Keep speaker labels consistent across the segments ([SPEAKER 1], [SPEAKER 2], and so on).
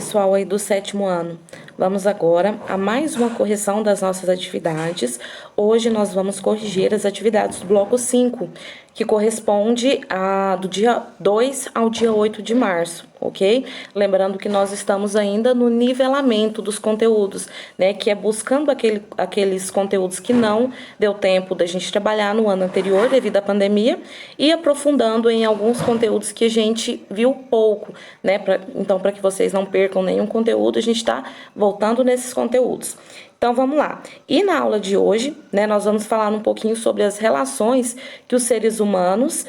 [SPEAKER 1] pessoal aí do sétimo ano. Vamos agora a mais uma correção das nossas atividades. Hoje nós vamos corrigir as atividades do bloco 5, que corresponde do dia 2 ao dia 8 de março, ok? Lembrando que nós estamos ainda no nivelamento dos conteúdos, né? Que é buscando aqueles conteúdos que não deu tempo da gente trabalhar no ano anterior devido à pandemia e aprofundando em alguns conteúdos que a gente viu pouco, né? Então, para que vocês não percam nenhum conteúdo, a gente está voltando nesses conteúdos. Então, vamos lá. E na aula de hoje, né, nós vamos falar um pouquinho sobre as relações que os seres humanos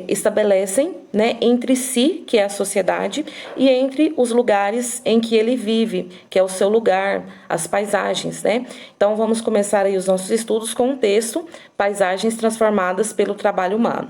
[SPEAKER 1] estabelecem, né, entre si, que é a sociedade, e entre os lugares em que ele vive, que é o seu lugar, as paisagens, né? Então, vamos começar aí os nossos estudos com o texto Paisagens Transformadas pelo Trabalho Humano.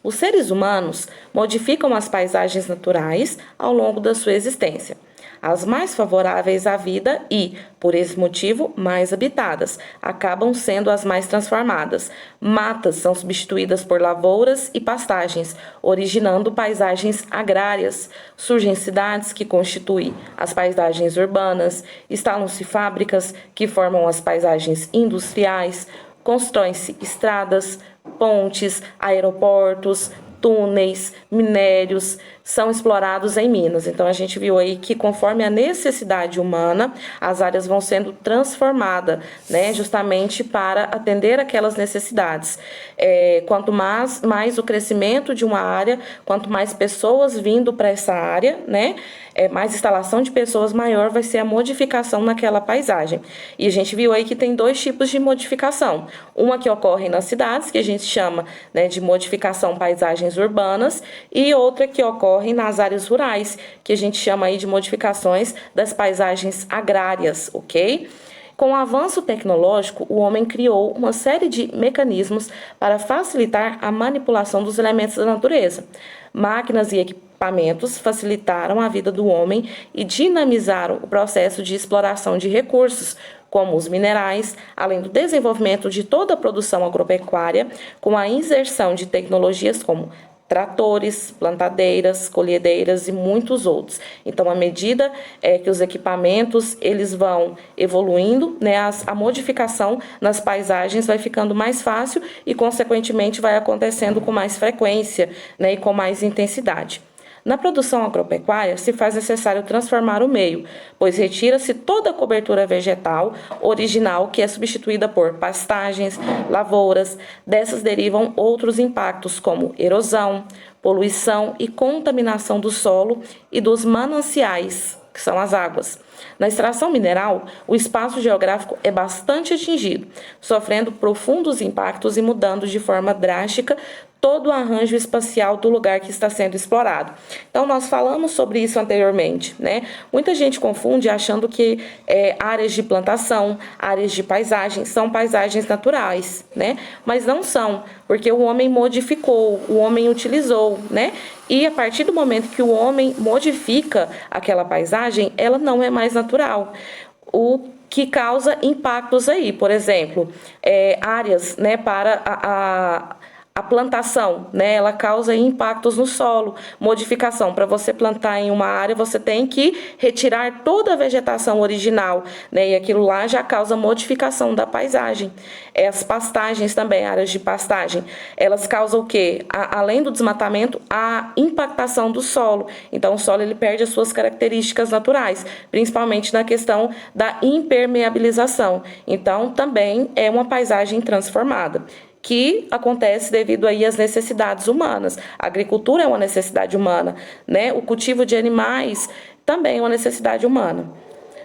[SPEAKER 1] Os seres humanos modificam as paisagens naturais ao longo da sua existência, as mais favoráveis à vida e, por esse motivo, mais habitadas, acabam sendo as mais transformadas. Matas são substituídas por lavouras e pastagens, originando paisagens agrárias. Surgem cidades que constituem as paisagens urbanas, instalam-se fábricas que formam as paisagens industriais, constroem-se estradas, pontes, aeroportos, túneis, minérios são explorados em minas. Então, a gente viu aí que conforme a necessidade humana, as áreas vão sendo transformadas, né, justamente para atender aquelas necessidades. Quanto mais o crescimento de uma área, quanto mais pessoas vindo para essa área, né, mais instalação de pessoas, maior vai ser a modificação naquela paisagem. E a gente viu aí que tem dois tipos de modificação. Uma que ocorre nas cidades, que a gente chama, né, de modificação paisagens urbanas, e outra que ocorre nas áreas rurais, que a gente chama aí de modificações das paisagens agrárias, ok? Com o avanço tecnológico, o homem criou uma série de mecanismos para facilitar a manipulação dos elementos da natureza. Máquinas e equipamentos facilitaram a vida do homem e dinamizaram o processo de exploração de recursos, como os minerais, além do desenvolvimento de toda a produção agropecuária, com a inserção de tecnologias como tratores, plantadeiras, colhedeiras e muitos outros. Então, à medida que os equipamentos eles vão evoluindo, né, a modificação nas paisagens vai ficando mais fácil e, consequentemente, vai acontecendo com mais frequência, né, e com mais intensidade. Na produção agropecuária, se faz necessário transformar o meio, pois retira-se toda a cobertura vegetal original, que é substituída por pastagens, lavouras. Dessas derivam outros impactos, como erosão, poluição e contaminação do solo e dos mananciais, que são as águas. Na extração mineral, o espaço geográfico é bastante atingido, sofrendo profundos impactos e mudando de forma drástica todo o arranjo espacial do lugar que está sendo explorado. Então, nós falamos sobre isso anteriormente, né? Muita gente confunde achando que áreas de plantação, áreas de paisagem são paisagens naturais, né? Mas não são, porque o homem modificou, o homem utilizou, né? E a partir do momento que o homem modifica aquela paisagem, ela não é mais natural. O que causa impactos aí, por exemplo, áreas, né, para a plantação, né, ela causa impactos no solo, modificação. Para você plantar em uma área, você tem que retirar toda a vegetação original, né, e aquilo lá já causa modificação da paisagem. As pastagens também, áreas de pastagem, elas causam o quê? Além do desmatamento, a impactação do solo. Então, o solo ele perde as suas características naturais, principalmente na questão da impermeabilização. Então, também é uma paisagem transformada, que acontece devido aí às necessidades humanas. A agricultura é uma necessidade humana, né? O cultivo de animais também é uma necessidade humana.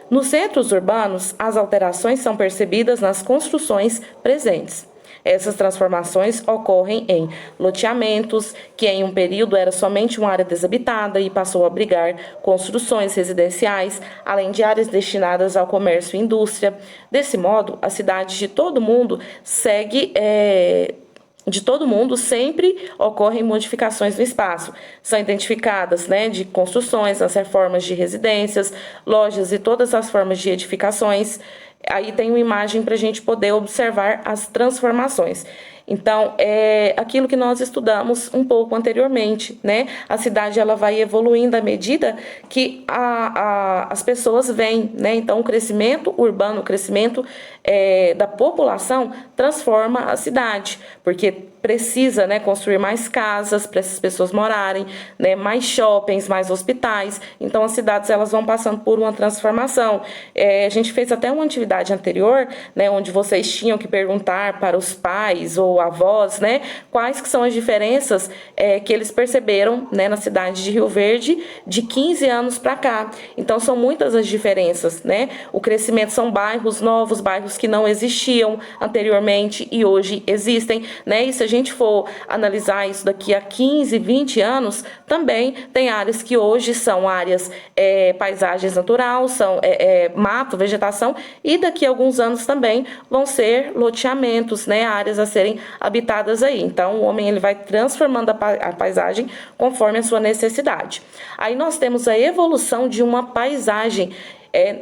[SPEAKER 1] Nos centros urbanos, as alterações são percebidas nas construções presentes. Essas transformações ocorrem em loteamentos, que em um período era somente uma área desabitada e passou a abrigar construções residenciais, além de áreas destinadas ao comércio e indústria. Desse modo, a cidade de todo mundo sempre ocorrem modificações no espaço. São identificadas, né, de construções, as reformas de residências, lojas e todas as formas de edificações. Aí tem uma imagem para a gente poder observar as transformações. Então, é aquilo que nós estudamos um pouco anteriormente, né? A cidade ela vai evoluindo à medida que as pessoas vêm, né? Então, o crescimento urbano, o crescimento da população transforma a cidade, porque precisa, né, construir mais casas para essas pessoas morarem, né, mais shoppings, mais hospitais. Então, as cidades elas vão passando por uma transformação. A gente fez até uma atividade anterior, né, onde vocês tinham que perguntar para os pais ou avós, né, quais que são as diferenças que eles perceberam, né, na cidade de Rio Verde de 15 anos para cá. Então, são muitas as diferenças, né? O crescimento são bairros novos, bairros que não existiam anteriormente e hoje existem, né? E se a gente for analisar isso daqui a 15, 20 anos, também tem áreas que hoje são áreas paisagens naturais, são mato, vegetação, e daqui a alguns anos também vão ser loteamentos, né? Áreas a serem habitadas aí. Então, o homem ele vai transformando a paisagem conforme a sua necessidade. Aí nós temos a evolução de uma paisagem.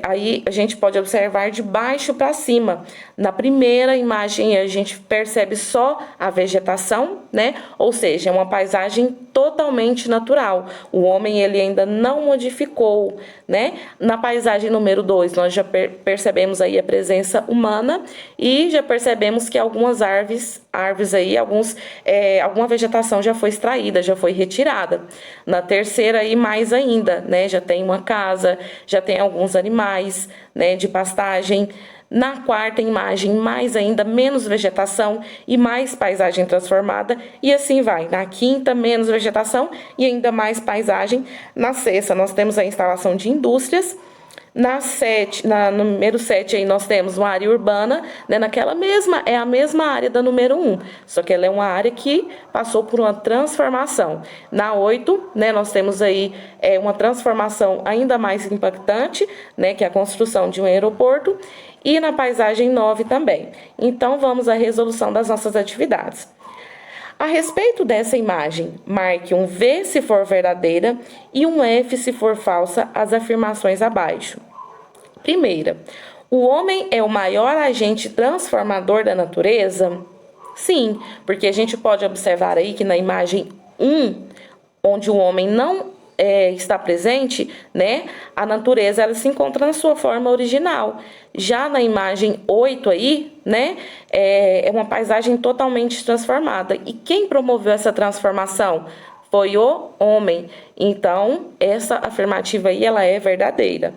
[SPEAKER 1] Aí a gente pode observar de baixo para cima. Na primeira imagem a gente percebe só a vegetação, né? Ou seja, é uma paisagem totalmente natural. O homem ele ainda não modificou, né? Na paisagem número 2 nós já percebemos aí a presença humana e já percebemos que algumas árvores aí, alguma vegetação já foi extraída, já foi retirada. Na terceira aí mais ainda, né? Já tem uma casa, já tem alguns animais, né, de pastagem. Na quarta imagem, mais ainda, menos vegetação e mais paisagem transformada, e assim vai. Na quinta, menos vegetação e ainda mais paisagem. Na sexta, nós temos a instalação de indústrias. Na número 7 aí nós temos uma área urbana, né? É a mesma área da número 1, só que ela é uma área que passou por uma transformação. Na 8, né, nós temos aí uma transformação ainda mais impactante, né, que é a construção de um aeroporto, e na paisagem 9 também. Então vamos à resolução das nossas atividades. A respeito dessa imagem, marque um V se for verdadeira e um F se for falsa as afirmações abaixo. Primeira, o homem é o maior agente transformador da natureza? Sim, porque a gente pode observar aí que na imagem 1, onde o homem não está presente, né? A natureza ela se encontra na sua forma original. Já na imagem 8 aí, né? É uma paisagem totalmente transformada. E quem promoveu essa transformação? Foi o homem. Então, essa afirmativa aí ela é verdadeira.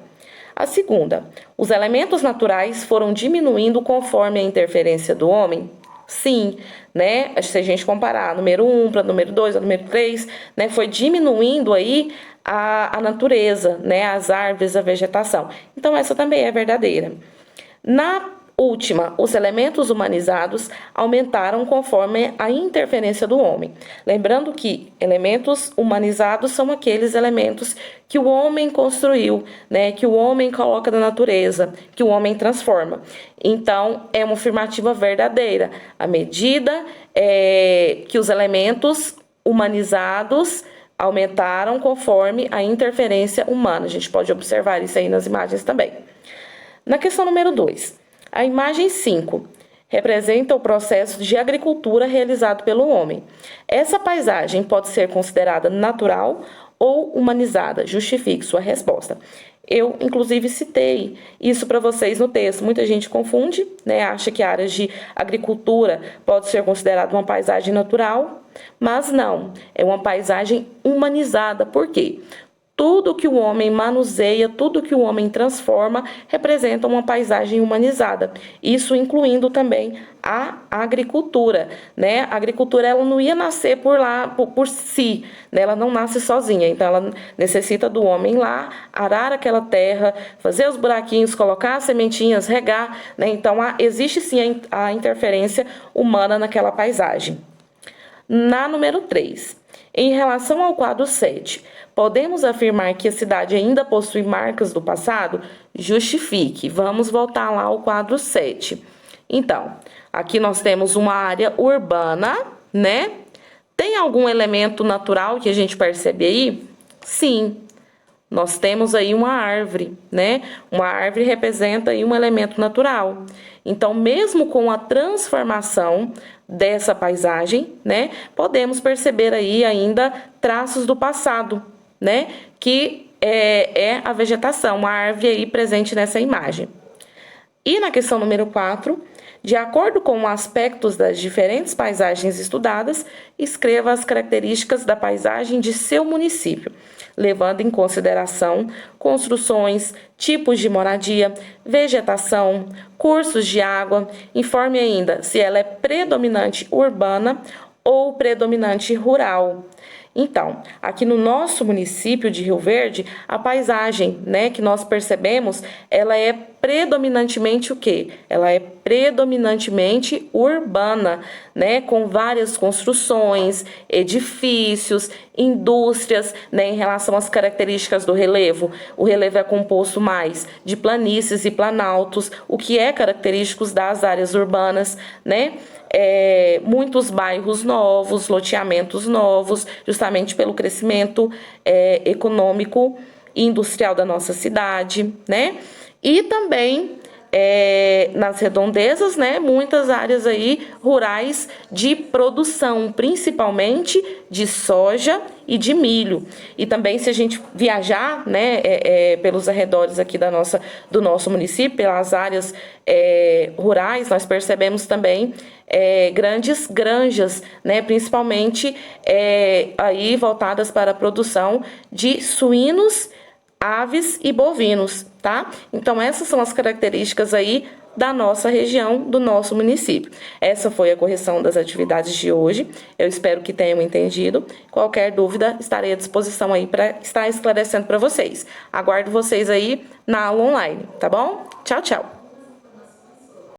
[SPEAKER 1] A segunda, os elementos naturais foram diminuindo conforme a interferência do homem? Sim, né? Se a gente comparar número 1 para número 2, número 3, né? Foi diminuindo aí a natureza, né? As árvores, a vegetação. Então, essa também é verdadeira. Na última, os elementos humanizados aumentaram conforme a interferência do homem. Lembrando que elementos humanizados são aqueles elementos que o homem construiu, né, que o homem coloca na natureza, que o homem transforma. Então, é uma afirmativa verdadeira. À medida que os elementos humanizados aumentaram conforme a interferência humana. A gente pode observar isso aí nas imagens também. Na questão número 2, a imagem 5 representa o processo de agricultura realizado pelo homem. Essa paisagem pode ser considerada natural ou humanizada? Justifique sua resposta. Eu, inclusive, citei isso para vocês no texto. Muita gente confunde, né? Acha que áreas de agricultura pode ser considerada uma paisagem natural, mas não. É uma paisagem humanizada. Por quê? Tudo que o homem manuseia, tudo que o homem transforma, representa uma paisagem humanizada. Isso incluindo também a agricultura, né? A agricultura ela não ia nascer por si, né? Ela não nasce sozinha. Então ela necessita do homem lá arar aquela terra, fazer os buraquinhos, colocar as sementinhas, regar, né? Então existe sim a interferência humana naquela paisagem. Na número 3, em relação ao quadro 7, podemos afirmar que a cidade ainda possui marcas do passado? Justifique. Vamos voltar lá ao quadro 7. Então, aqui nós temos uma área urbana, né? Tem algum elemento natural que a gente percebe aí? Sim. Nós temos aí uma árvore, né? Uma árvore representa aí um elemento natural. Então, mesmo com a transformação dessa paisagem, né, podemos perceber aí ainda traços do passado, né, que é a vegetação, a árvore aí presente nessa imagem. E na questão número 4, de acordo com os aspectos das diferentes paisagens estudadas, escreva as características da paisagem de seu município, levando em consideração construções, tipos de moradia, vegetação, cursos de água. Informe ainda se ela é predominante urbana ou predominante rural. Então, aqui no nosso município de Rio Verde, a paisagem, né, que nós percebemos, ela é predominantemente o quê? Ela é predominantemente urbana, né, com várias construções, edifícios, indústrias, né, em relação às características do relevo. O relevo é composto mais de planícies e planaltos, o que é característico das áreas urbanas, né? Muitos bairros novos, loteamentos novos, justamente pelo crescimento econômico e industrial da nossa cidade, né? E também nas redondezas, né, muitas áreas aí rurais de produção, principalmente de soja e de milho. E também, se a gente viajar, né, pelos arredores aqui do nosso município, pelas áreas rurais, nós percebemos também grandes granjas, né, principalmente aí voltadas para a produção de suínos, aves e bovinos, tá? Então, essas são as características aí da nossa região, do nosso município. Essa foi a correção das atividades de hoje. Eu espero que tenham entendido. Qualquer dúvida, estarei à disposição aí para estar esclarecendo para vocês. Aguardo vocês aí na aula online, tá bom? Tchau, tchau!